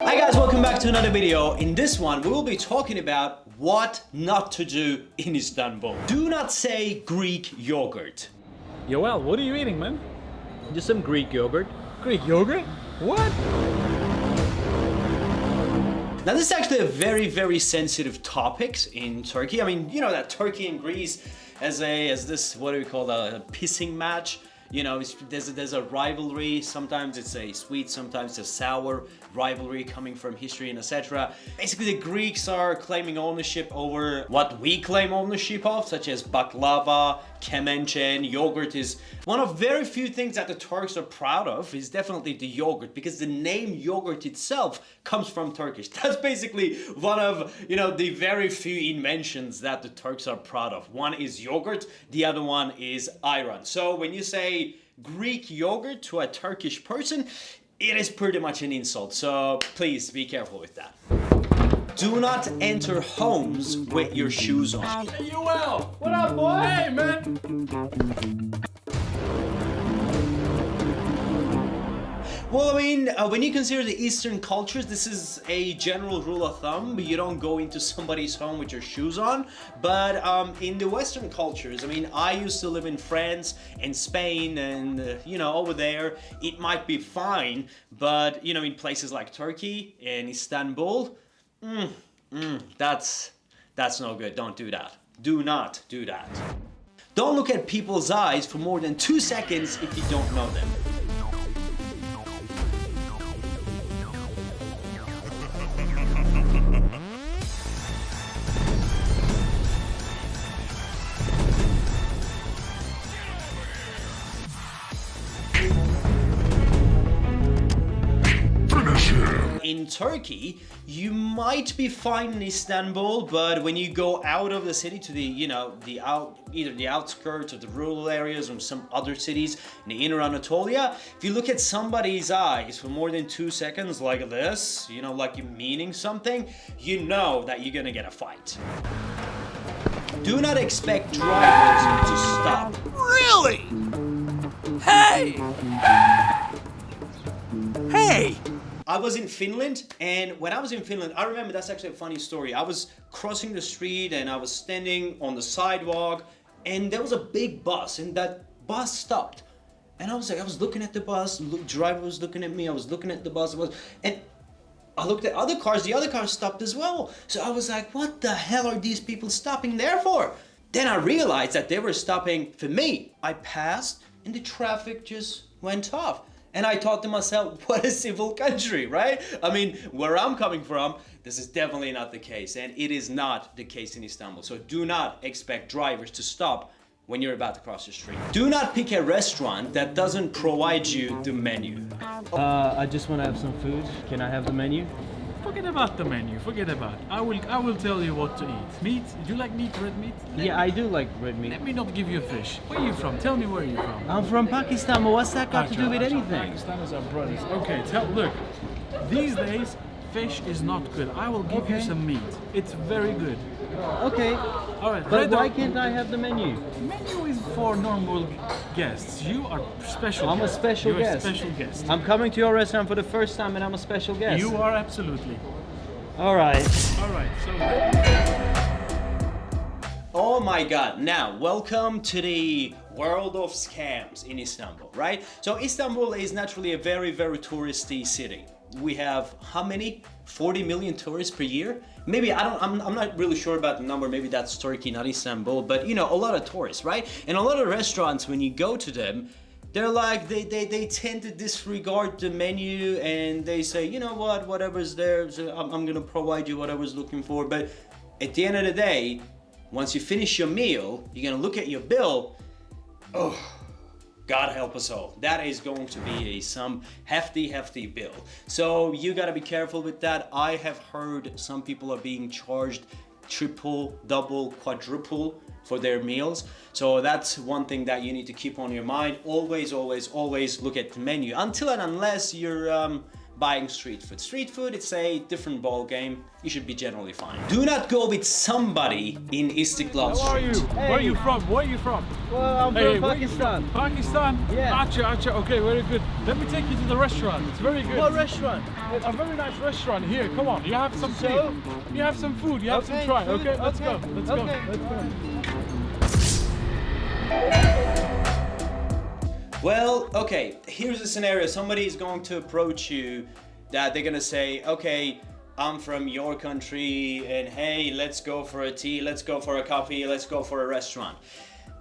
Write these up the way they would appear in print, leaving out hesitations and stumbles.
Hi guys, welcome back to another video. In this one, we will be talking about what not to do in Istanbul. Do not say Greek yogurt. Yoel, what are you eating, man? Just some Greek yogurt. Greek yogurt? What? Now this is actually a very sensitive topic in Turkey. I mean, you know that Turkey and Greece as this, what do we call that, a pissing match? You know, there's a rivalry. Sometimes it's a sweet, sometimes it's a sour rivalry coming from history and etc. Basically, the Greeks are claiming ownership over what we claim ownership of, such as baklava, kemençe, and yogurt is one of very few things that the Turks are proud of. Is definitely the yogurt, because the name yogurt itself comes from Turkish. That's basically one of, you know, the very few inventions that the Turks are proud of. One is yogurt, the other one is ayran. So when you say Greek yogurt to a Turkish person, it is pretty much an insult. So please be careful with that. Do not enter homes with your shoes on. Hey, Yoel! What up, boy? Hey, man! Well, I mean, when you consider the Eastern cultures, this is a general rule of thumb. You don't go into somebody's home with your shoes on. But in the Western cultures, I mean, I used to live in France and Spain and, you know, over there, it might be fine. But, you know, in places like Turkey and Istanbul, that's no good. Don't do that. Do not do that. Don't look at people's eyes for more than 2 seconds if you don't know them. In Turkey, you might be fine in Istanbul, but when you go out of the city to the, you know, either the outskirts or the rural areas or some other cities in the inner Anatolia, if you look at somebody's eyes for more than 2 seconds like this, you know, like you're meaning something, you know that you're gonna get a fight. Do not expect drivers to stop. Really? Hey! Hey! I was in Finland, and when I was in Finland, I remember, that's actually a funny story. I was crossing the street and I was standing on the sidewalk, and there was a big bus, and that bus stopped. And I was looking at the bus, the driver was looking at me, I was looking at the bus, and I looked at other cars, the other cars stopped as well. So I was like, what the hell are these people stopping there for? Then I realized that they were stopping for me. I passed, and the traffic just went off. And I thought to myself, what a civil country, right? I mean, where I'm coming from, this is definitely not the case. And it is not the case in Istanbul. So do not expect drivers to stop when you're about to cross the street. Do not pick a restaurant that doesn't provide you the menu. I just want to have some food. Can I have the menu? Forget about the menu, forget about it. I will tell you what to eat. Meat? Do you like meat, red meat? Yeah, I do like red meat. Let me not give you fish. Where are you from? Tell me where you're from. I'm from Pakistan, but what's that got to do with anything? Pakistan is our brothers. Okay, look. These days, fish is not good. I will give you some meat. It's very good. Okay. All right. But why can't I have the menu? Menu is for normal guests. You are special. I'm a guest. special You're guest. a special guest. I'm coming to your restaurant for the first time and I'm a special guest. You are absolutely. All right. All right. So. Oh my God. Now, welcome to the world of scams in Istanbul, right? So Istanbul is naturally a very touristy city. We have how many? 40 million tourists per year? Maybe, I'm not really sure about the number. Maybe that's Turkey, not Istanbul, but you know, a lot of tourists, right? And a lot of restaurants, when you go to them, they're like, they tend to disregard the menu and they say, you know what, whatever's there, so I'm gonna provide you whatever's looking for. But at the end of the day, once you finish your meal, you're gonna look at your bill. Oh, God help us all. That is going to be some hefty bill. So you gotta be careful with that. I have heard some people are being charged triple, double, quadruple for their meals. So that's one thing that you need to keep on your mind. Always look at the menu. Until and unless you're buying street food. Street food, it's a different ball game. You should be generally fine. Do not go with somebody in Istiklal How are you? Street. Where are you from? Where are you from? Well, I'm Hey, from where you Pakistan. Pakistan? Yeah. Acha. Okay, very good. Let me take you to the restaurant. It's very good. What restaurant? A very nice restaurant here. Come on, you have some So? tea. You have some food. You have some try. food, Okay, let's go. okay, Let's okay. go. Let's go. Well, okay, here's a scenario. Somebody is going to approach you that they're gonna say, okay, I'm from your country and hey, let's go for a tea, let's go for a coffee, let's go for a restaurant.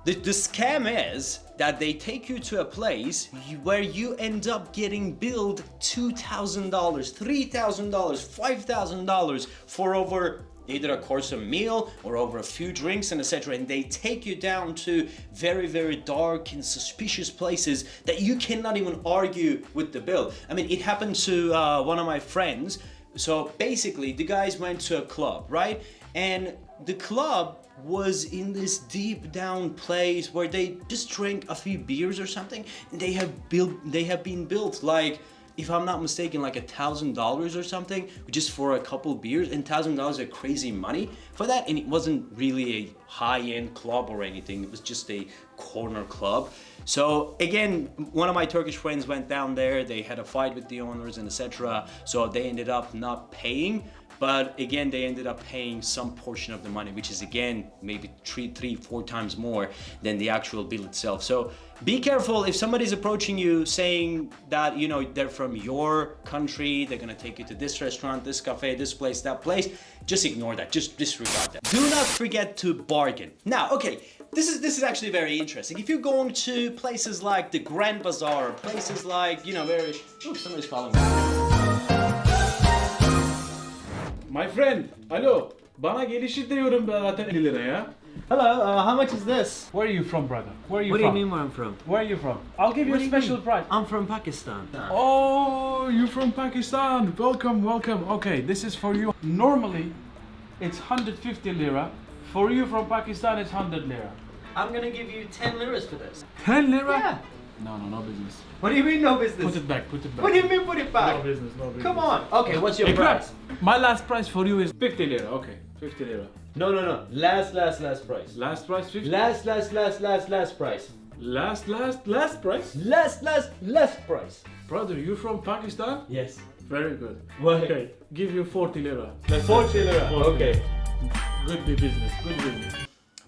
The scam is that they take you to a place where you end up getting billed $2,000, $3,000, $5,000 for over either a course of meal or over a few drinks and etc. And they take you down to very, very dark and suspicious places that you cannot even argue with the bill. I mean, it happened to one of my friends. So basically, the guys went to a club, right? And the club was in this deep down place where they just drank a few beers or something. And they have been built like, if I'm not mistaken, like $1,000 or something, just for a couple beers, and $1,000 is crazy money for that. And it wasn't really a high-end club or anything. It was just a corner club. So again, one of my Turkish friends went down there. They had a fight with the owners and etc. So they ended up not paying. But again, they ended up paying some portion of the money, which is again, maybe three, 4 times more than the actual bill itself. So be careful if somebody's approaching you saying that, you know, they're from your country, they're gonna take you to this restaurant, this cafe, this place, that place. Just ignore that, just disregard that. Do not forget to bargain. Now, okay, this is actually very interesting. If you're going to places like the Grand Bazaar, places like, you know, somebody's calling me. My friend, alo. Bana gelişi diyorum ben zaten 50 lira ya. Hello, how much is this? Where are you from, brother? Where are you What do from? you mean where I'm from? Where are you from? I'll give you What a do you special mean? price. I'm from Pakistan. Oh, you're from Pakistan. Welcome, welcome. Okay, this is for you. Normally, it's 150 lira. For you from Pakistan, it's 100 lira. I'm gonna give you 10 liras for this. 10 lira? Yeah. No business. What do you mean no business? Put it back. What do you mean put it back? No business. Come on. Okay, what's your Hey, price? My last price for you is 50 lira. Okay, 50 lira. No. Last price. Last price 50. Last price. Last price. Last price. Brother, you from Pakistan? Yes. Very good. What? Okay, give you 40 lira. 40 lira. 40. Okay. Good business. Good business.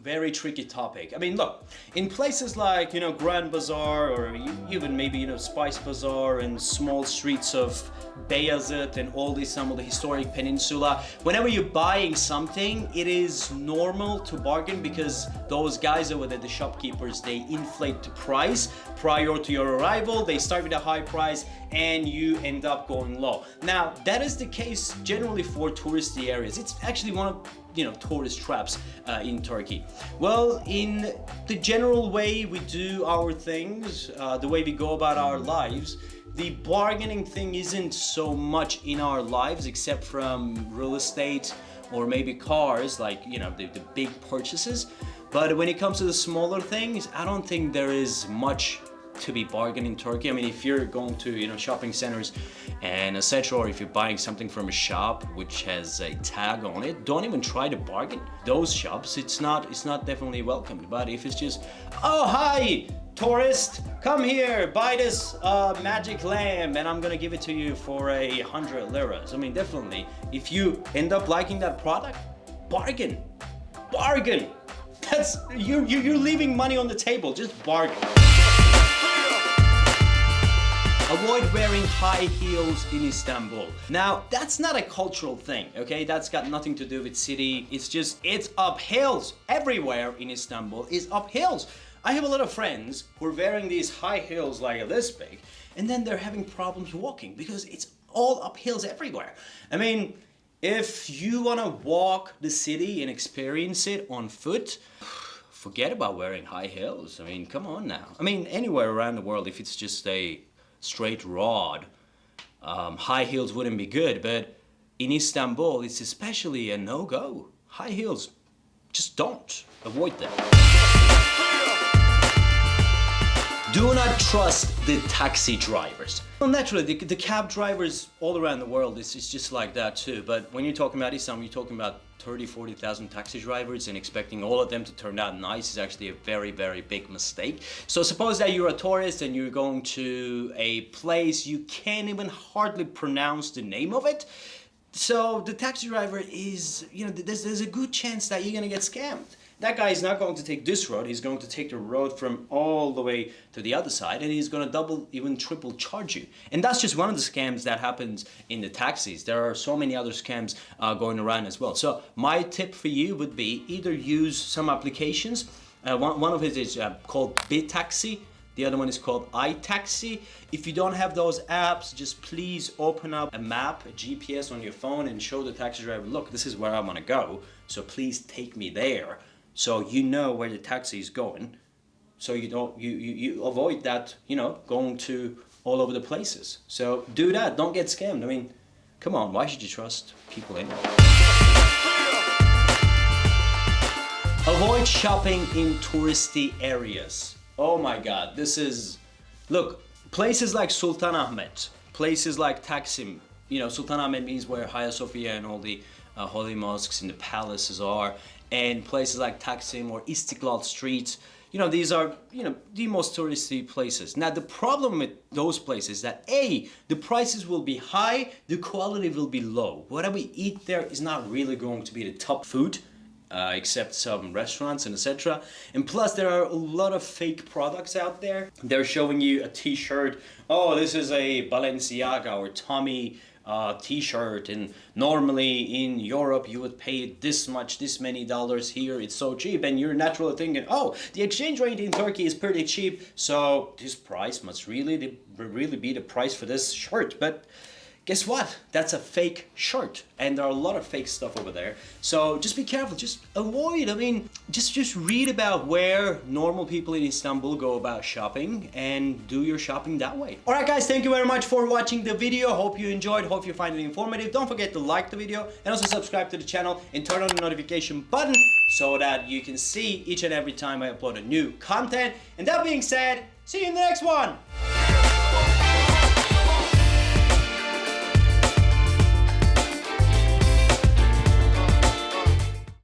Very tricky topic. I mean, look, in places like, you know, Grand Bazaar or even maybe, you know, Spice Bazaar and small streets of Beyazıt and all this, some of the historic peninsula, whenever you're buying something, it is normal to bargain because those guys over there, the shopkeepers, they inflate the price prior to your arrival. They start with a high price and you end up going low. Now, that is the case generally for touristy areas. It's actually one of, you know, tourist traps in Turkey. Well, in the general way we do our things, the way we go about our lives, the bargaining thing isn't so much in our lives except from real estate or maybe cars, like, you know, the big purchases. But when it comes to the smaller things, I don't think there is much to be bargained in Turkey. I mean, if you're going to, you know, shopping centers and etc., or if you're buying something from a shop which has a tag on it, don't even try to bargain. Those shops, it's not definitely welcomed. But if it's just, oh hi, tourist, come here, buy this magic lamp, and I'm gonna give it to you for 100 liras. I mean, definitely, if you end up liking that product, bargain. That's you're leaving money on the table. Just bargain. Avoid wearing high heels in Istanbul. Now, that's not a cultural thing, okay? That's got nothing to do with city. It's up hills. Everywhere in Istanbul is up hills. I have a lot of friends who are wearing these high heels like this big, and then they're having problems walking because it's all up hills everywhere. I mean, if you wanna walk the city and experience it on foot, forget about wearing high heels. I mean, come on now. I mean, anywhere around the world, if it's just a straight rod, high heels wouldn't be good, but in Istanbul, it's especially a no-go. High heels, just don't. Avoid them. Do not trust the taxi drivers. Well, naturally, the cab drivers all around the world is just like that too. But when you're talking about Istanbul, you're talking about 30,000-40,000 taxi drivers, and expecting all of them to turn out nice is actually a very, very big mistake. So suppose that you're a tourist and you're going to a place you can't even hardly pronounce the name of it. So the taxi driver is, there's a good chance that you're gonna get scammed. That guy is not going to take this road, he's going to take the road from all the way to the other side, and he's going to double, even triple charge you. And that's just one of the scams that happens in the taxis. There are so many other scams going around as well. So my tip for you would be either use some applications. One of it is called BitTaxi. The other one is called iTaxi. If you don't have those apps, just please open up a map, a GPS on your phone, and show the taxi driver, look, this is where I want to go, so please take me there. So you know where the taxi is going, so you avoid that, going to all over the places. So do that, don't get scammed. I mean, come on, why should you trust people anyway? Avoid shopping in touristy areas. Oh my God, look, places like Sultanahmet, places like Taksim, Sultanahmet means where Hagia Sophia and all the holy mosques and the palaces are, and places like Taksim or Istiklal Street, these are, the most touristy places. Now, the problem with those places is that A, the prices will be high, the quality will be low. Whatever we eat there is not really going to be the top food, except some restaurants and etc. And plus, there are a lot of fake products out there. They're showing you a t-shirt, oh, this is a Balenciaga or Tommy t-shirt, and normally in Europe you would pay this many dollars. Here it's so cheap, and you're naturally thinking, oh, the exchange rate in Turkey is pretty cheap, so this price must really be the price for this shirt. But guess what? That's a fake shirt, and there are a lot of fake stuff over there. So just be careful, just avoid. I mean, just read about where normal people in Istanbul go about shopping and do your shopping that way. All right, guys, thank you very much for watching the video. Hope you enjoyed, hope you find it informative. Don't forget to like the video and also subscribe to the channel and turn on the notification button so that you can see each and every time I upload a new content. And that being said, see you in the next one.